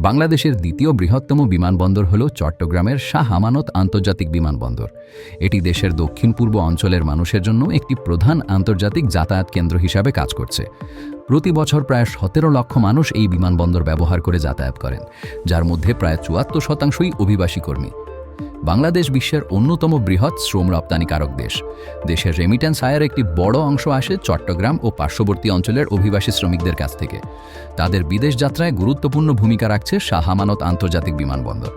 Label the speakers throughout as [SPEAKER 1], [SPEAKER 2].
[SPEAKER 1] বাংলাদেশের দ্বিতীয় বৃহত্তম বিমানবন্দর হল চট্টগ্রামের শাহ আমানত আন্তর্জাতিক বিমানবন্দর। এটি দেশের দক্ষিণ পূর্ব অঞ্চলের মানুষের জন্য একটি প্রধান আন্তর্জাতিক যাতায়াত কেন্দ্র হিসাবে কাজ করছে। প্রতি বছর প্রায় 17 লক্ষ মানুষ এই বিমানবন্দর ব্যবহার করে যাতায়াত করেন, যার মধ্যে প্রায় 74% অভিবাসী কর্মী। বাংলাদেশ বিশ্বের অন্যতম বৃহৎ শ্রম রপ্তানিকারক দেশ। দেশের রেমিটেন্স আয়ের একটি বড় অংশ আসে চট্টগ্রাম ও পার্শ্ববর্তী অঞ্চলের অভিবাসী শ্রমিকদের কাছ থেকে। তাদের বিদেশ যাত্রায় গুরুত্বপূর্ণ ভূমিকা রাখছে শাহ আমানত আন্তর্জাতিক বিমানবন্দর।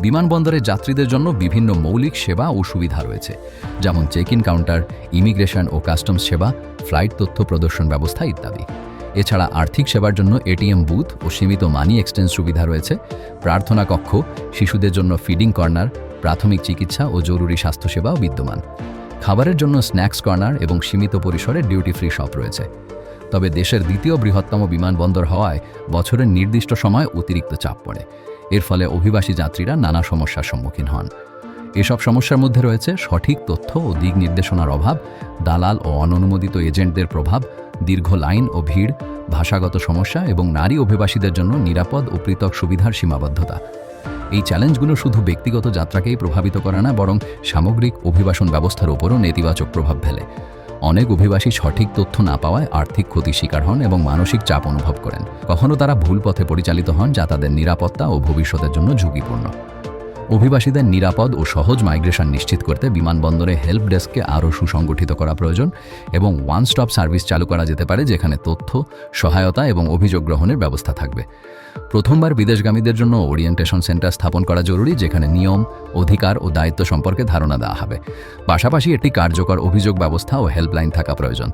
[SPEAKER 1] বিমানবন্দরে যাত্রীদের জন্য বিভিন্ন মৌলিক সেবা ও সুবিধা রয়েছে, যেমন চেক ইন কাউন্টার, ইমিগ্রেশন ও কাস্টমস সেবা, ফ্লাইট তথ্য প্রদর্শন ব্যবস্থা ইত্যাদি। এছাড়া আর্থিক সেবার জন্য এটিএম বুথ ও সীমিত মানি এক্সচেঞ্জ সুবিধা রয়েছে, প্রার্থনা কক্ষ, শিশুদের জন্য ফিডিং কর্নার, প্রাথমিক চিকিৎসা ও জরুরি স্বাস্থ্যসেবাও বিদ্যমান। খাবারের জন্য স্ন্যাক্স কর্নার এবং সীমিত পরিসরে ডিউটি ফ্রি শপ রয়েছে। তবে দেশের দ্বিতীয় বৃহত্তম বিমানবন্দর হওয়ায় বছরের নির্দিষ্ট সময় অতিরিক্ত চাপ পড়ে। এর ফলে অভিবাসী যাত্রীরা নানা সমস্যার সম্মুখীন হন। এসব সমস্যার মধ্যে রয়েছে সঠিক তথ্য ও দিক নির্দেশনার অভাব, দালাল ও অননুমোদিত এজেন্টদের প্রভাব, দীর্ঘ লাইন ও ভিড়, ভাষাগত সমস্যা এবং নারী অভিবাসীদের জন্য নিরাপদ ও পৃথক সুবিধার সীমাবদ্ধতা। এই চ্যালেঞ্জগুলো শুধু ব্যক্তিগত যাত্রাকেই প্রভাবিত করে না, বরং সামগ্রিক অভিবাসন ব্যবস্থার উপরও নেতিবাচক প্রভাব ফেলে। অনেক অভিবাসী সঠিক তথ্য না পাওয়ায় আর্থিক ক্ষতির শিকার হন এবং মানসিক চাপ অনুভব করেন। কখনো তারা ভুল পথে পরিচালিত হন, যা তাদের নিরাপত্তা ও ভবিষ্যতের জন্য ঝুঁকিপূর্ণ। অভিবাসীদের নিরাপদ ও সহজ মাইগ্রেশন নিশ্চিত করতে বিমানবন্দরে হেল্প ডেস্ককে আরও সুসংগঠিত করা প্রয়োজন এবং ওয়ান স্টপ সার্ভিস চালু করা যেতে পারে, যেখানে তথ্য, সহায়তা এবং অভিযোগ গ্রহণের ব্যবস্থা থাকবে। প্রথমবার বিদেশগামীদের জন্য ওরিয়েন্টেশন সেন্টার স্থাপন করা জরুরি, যেখানে নিয়ম, অধিকার ও দায়িত্ব সম্পর্কে ধারণা দেওয়া হবে। পাশাপাশি একটি কার্যকর অভিযোগ ব্যবস্থা ও হেল্পলাইন থাকা প্রয়োজন।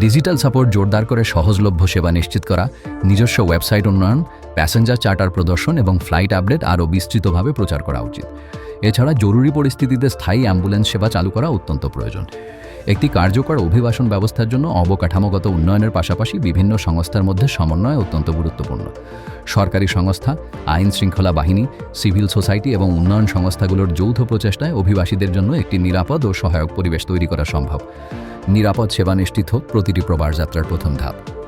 [SPEAKER 1] ডিজিটাল সাপোর্ট জোরদার করে সহজলভ্য সেবা নিশ্চিত করা, নিজস্ব ওয়েবসাইট উন্নয়ন, প্যাসেঞ্জার চার্টার প্রদর্শন এবং ফ্লাইট আপডেট আরও বিস্তৃতভাবে প্রচার করা উচিত। এছাড়া জরুরি পরিস্থিতিতে স্থায়ী অ্যাম্বুলেন্স সেবা চালু করা অত্যন্ত প্রয়োজন। একটি কার্যকর অভিবাসন ব্যবস্থার জন্য অবকাঠামোগত উন্নয়নের পাশাপাশি বিভিন্ন সংস্থার মধ্যে সমন্বয় অত্যন্ত গুরুত্বপূর্ণ। সরকারি সংস্থা, আইন শৃঙ্খলা বাহিনী, সিভিল সোসাইটি এবং উন্নয়ন সংস্থাগুলোর যৌথ প্রচেষ্টায় অভিবাসীদের জন্য একটি নিরাপদ ও সহায়ক পরিবেশ তৈরি করা সম্ভব। নিরাপদ সেবা নিশ্চিত হোক প্রতিটি প্রবাস যাত্রার প্রথম ধাপ।